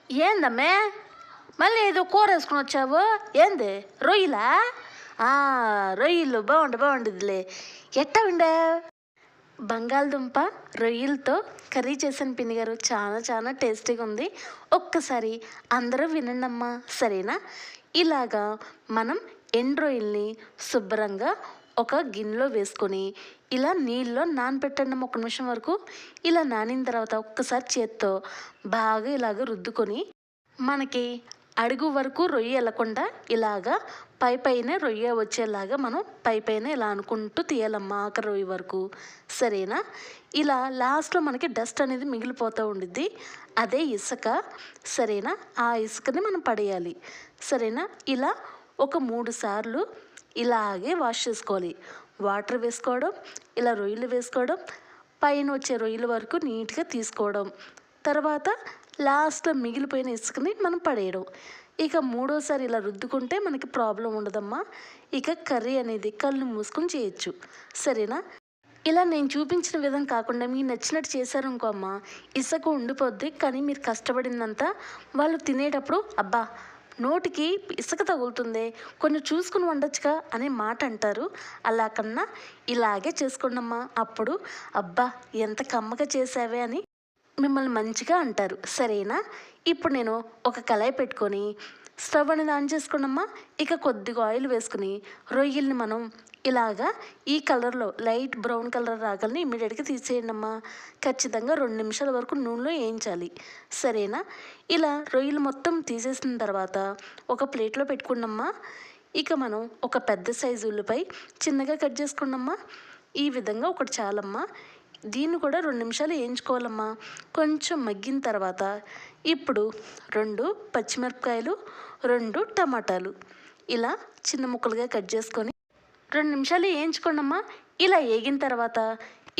ఏందమ్మే మళ్ళీ ఏదో కూర వేసుకుని వచ్చావు? ఏంది రొయ్యలా? రొయ్యలు బాగుండిద్దిలే. ఎట్టా ఉండే? బంగాళదుంప రొయ్యలతో కర్రీ చేశాను పిన్ని గారు. చాలా చాలా టేస్టీగా ఉంది. ఒక్కసారి అందరూ వినండమ్మా, సరేనా? ఇలాగా మనం ఎండు రొయ్యల్ని శుభ్రంగా ఒక గిన్నెలో వేసుకొని ఇలా నీళ్ళలో నానబెట్టండి 1 నిమిషం వరకు. ఇలా నానిన తర్వాత ఒక్కసారి చేత్తో బాగా ఇలాగ రుద్దుకొని మనకి అడుగు వరకు రొయ్య వెళ్ళకుండా ఇలాగా పైన రొయ్య వచ్చేలాగా మనం పైన ఇలా అనుకుంటూ తీయాలమ్మా ఆఖరి రొయ్య వరకు, సరేనా? ఇలా లాస్ట్లో మనకి డస్ట్ అనేది మిగిలిపోతూ ఉండిద్ది, అదే ఇసుక, సరేనా? ఆ ఇసుకని మనం పడేయాలి, సరేనా? ఇలా ఒక 3 సార్లు ఇలాగే వాష్ చేసుకోవాలి. వాటర్ వేసుకోవడం, ఇలా రొయ్యలు వేసుకోవడం, పైన వచ్చే రొయ్యల వరకు నీట్గా తీసుకోవడం, తర్వాత లాస్ట్లో మిగిలిపోయిన ఇసుకని మనం పడేయడం. ఇక 3వసారి ఇలా రుద్దుకుంటే మనకి ప్రాబ్లం ఉండదమ్మా. ఇక కర్రీ అనేది కళ్ళు మూసుకొని చేయొచ్చు, సరేనా? ఇలా నేను చూపించిన విధం కాకుండా మీకు నచ్చినట్టు చేశారు ఇంకో అమ్మ, ఇసుక ఉండిపోద్ది, కానీ మీరు కష్టపడిందంతా వాళ్ళు తినేటప్పుడు అబ్బా నోటికి ఇసుక తగులుతుంది, కొంచెం చూసుకుని వండొచ్చుగా అనే మాట అంటారు. అలా కన్నా ఇలాగే చేసుకోండమ్మా, అప్పుడు అబ్బా ఎంత కమ్మగా చేసావే అని మిమ్మల్ని మంచిగా అంటారు, సరేనా? ఇప్పుడు నేను ఒక కళాయి పెట్టుకొని స్టవ్ అనేది ఆన్ చేసుకోండమ్మా. ఇక కొద్దిగా ఆయిల్ వేసుకుని రొయ్యల్ని మనం ఇలాగా ఈ కలర్లో లైట్ బ్రౌన్ కలర్ రాగలని ఇమ్మీడియట్గా తీసేయండి అమ్మా. ఖచ్చితంగా 2 నిమిషాల వరకు నూనెలో వేయించాలి, సరేనా? ఇలా రొయ్యలు మొత్తం తీసేసిన తర్వాత ఒక ప్లేట్లో పెట్టుకున్నమ్మా. ఇక మనం ఒక పెద్ద సైజు ఉల్లిపాయ చిన్నగా కట్ చేసుకున్నమ్మా. ఈ విధంగా ఒకటి చాలమ్మా. దీన్ని కూడా 2 నిమిషాలు వేయించుకోవాలమ్మా. కొంచెం మగ్గిన తర్వాత ఇప్పుడు 2 పచ్చిమిరపకాయలు, 2 టమాటాలు ఇలా చిన్న ముక్కలుగా కట్ చేసుకొని 2 నిమిషాలు వేయించుకోండమ్మా. ఇలా వేగిన తర్వాత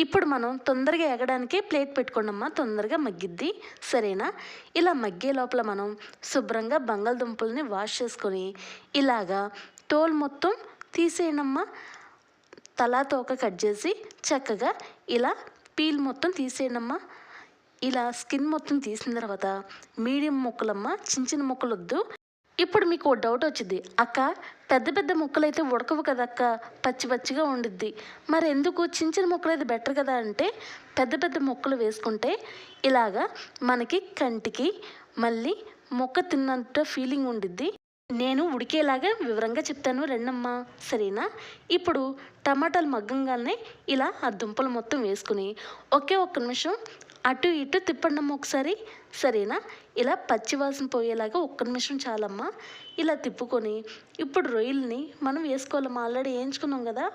ఇప్పుడు మనం తొందరగా ఎగడానికి ప్లేట్ పెట్టుకోండమ్మా, తొందరగా మగ్గిద్ది, సరేనా? ఇలా మగ్గే లోపల మనం శుభ్రంగా బంగాళదుంపల్ని వాష్ చేసుకొని ఇలాగా తోలు మొత్తం తీసేయనమ్మా. తలా తోక కట్ చేసి చక్కగా ఇలా పీల్ మొత్తం తీసేయనమ్మా. ఇలా స్కిన్ మొత్తం తీసిన తర్వాత మీడియం ముక్కలమ్మ, చిన్న ముక్కలు వద్దు. ఇప్పుడు మీకు డౌట్ వచ్చింది, అక్క పెద్ద పెద్ద ముక్కలు అయితే ఉడకవు కదా అక్క, పచ్చి పచ్చిగా ఉండిద్ది, మరి ఎందుకు చిన్న ముక్కలు అయితే బెటర్ కదా అంటే, పెద్ద పెద్ద ముక్కలు వేసుకుంటే ఇలాగా మనకి కంటికి మళ్ళీ మొక్క తిన్నంత ఫీలింగ్ ఉండిద్ది. నేను ఉడికేలాగా వివరంగా చెప్తాను రెండమ్మా, సరేనా? ఇప్పుడు టమాటాలు మగ్గంగానే ఇలా ఆ దుంపలు మొత్తం వేసుకుని ఒకే 1 నిమిషం అటు ఇటు తిప్పండమ్మా ఒకసారి, సరేనా? ఇలా పచ్చివాసన పోయేలాగా 1 నిమిషం చాలమ్మా. ఇలా తిప్పుకొని ఇప్పుడు రొయ్యల్ని మనం వేసుకోవాలమ్మా, ఆల్రెడీ వేయించుకున్నాం కదా,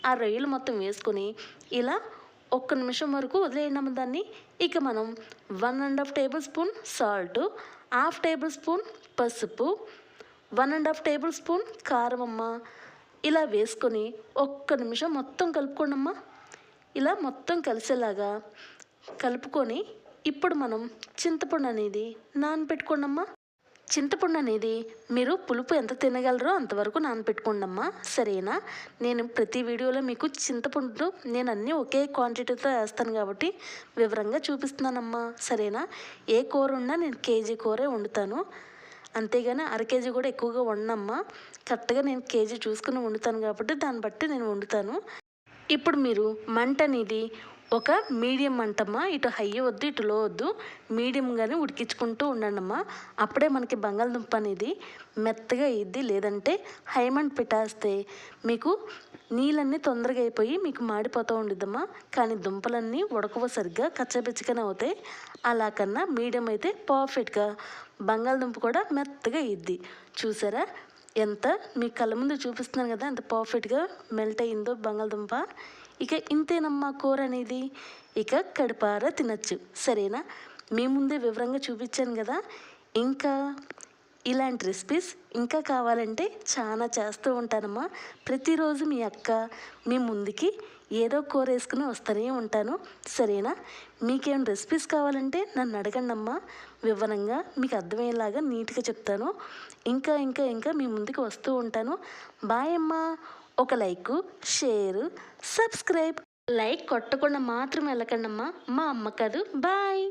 ఆ రొయ్యలు మొత్తం వేసుకొని ఇలా 1 నిమిషం వరకు వదిలేయండమ్మ దాన్ని. ఇక మనం 1½ table spoon salt, 1/2 table spoon పసుపు, 1½ టేబుల్ స్పూన్ కారం అమ్మ ఇలా వేసుకొని 1 నిమిషం మొత్తం కలుపుకోండమ్మా. ఇలా మొత్తం కలిసేలాగా కలుపుకొని ఇప్పుడు మనం చింతపండు అనేది నానబెట్టుకోండమ్మా. చింతపండు అనేది మీరు పులుపు ఎంత తినగలరో అంతవరకు నానబెట్టుకోండమ్మా, సరేనా? నేను ప్రతి వీడియోలో మీకు చింతపండు నేను అన్నీ ఒకే క్వాంటిటీతో వేస్తాను కాబట్టి వివరంగా చూపిస్తున్నానమ్మా, సరేనా? ఏ కూర ఉన్నా నేను కేజీ కూరే వండుతాను, అంతేగాని 1/2 కేజీ కూడా ఎక్కువగా వండనమ్మా. కరెక్ట్గా నేను కేజీ చూసుకుని వండుతాను కాబట్టి దాన్ని బట్టి నేను వండుతాను. ఇప్పుడు మీరు మంట అనేది ఒక మీడియం మంటమ్మా, ఇటు హై వద్దు ఇటు లో వద్దు, మీడియంగానే ఉడికించుకుంటూ ఉండండమ్మా. అప్పుడే మనకి బంగాళదుంప అనేది మెత్తగా అయ్యిద్ది, లేదంటే హై మంట పెట్టేస్తే మీకు నీళ్ళన్నీ తొందరగా అయిపోయి మీకు మాడిపోతూ ఉండిద్దమ్మా. కానీ దుంపలన్నీ ఉడకవ సరిగ్గా కచ్చబెచ్చగానే అవుతాయి. అలా కన్నా మీడియం అయితే పర్ఫెక్ట్గా బంగాళదుంప కూడా మెత్తగా అయ్యిద్ది. చూసారా ఎంత మీ కళ్ళ ముందు చూపిస్తున్నాను కదా ఎంత పర్ఫెక్ట్గా మెల్ట్ అయ్యిందో బంగాళదుంప. ఇక ఇంతేనమ్మా కూర అనేది, ఇక కడుపారా తినచ్చు, సరేనా? మీ ముందే వివరంగా చూపించాను కదా. ఇంకా ఇలాంటి రెసిపీస్ ఇంకా కావాలంటే చాలా చేస్తూ ఉంటానమ్మా. ప్రతిరోజు మీ అక్క మీ ముందుకి ఏదో కూర వేసుకుని వస్తూనే ఉంటాను, సరేనా? మీకేం రెసిపీస్ కావాలంటే నన్ను అడగండి అమ్మా, వివరంగా మీకు అర్థమయ్యేలాగా నీట్గా చెప్తాను. ఇంకా ఇంకా ఇంకా మీ ముందుకు వస్తూ ఉంటాను. బాయ్ అమ్మా. ఒక లైక్, షేర్, సబ్స్క్రైబ్. లైక్ కొట్టకుండా మాత్రం వెళ్ళకండమ్మా, మా అమ్మ కాదు. బాయ్.